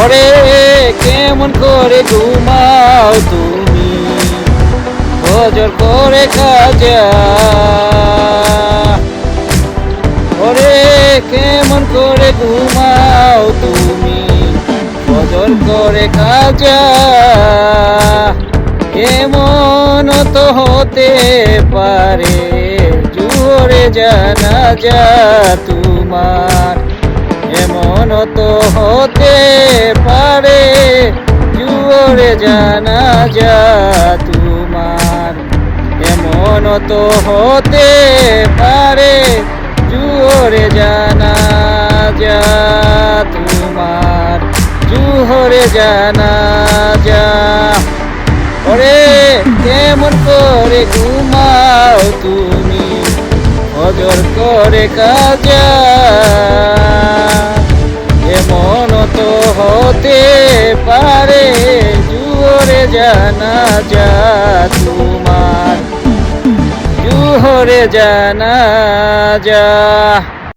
ওরে কেমন করে ঘুমাও তুমি ফজর করে কাজা, ওরে কেমন করে ঘুমাও তুমি ফজর করে কাজা। এমন তো হতে পারে জোরে জানাজা তোমার, এমন তো হতে পারে জোরে জানাজা তোমার, এমন তো হতে পারে জোরে জানাজা তোমার, জোরে জানাজা। ওরে কেমন করে ঘুমাও তুমি ফজর করে কাজা, এমন তো হতে পারে জোরে জানাজা তোমার, জোরে জানাজা।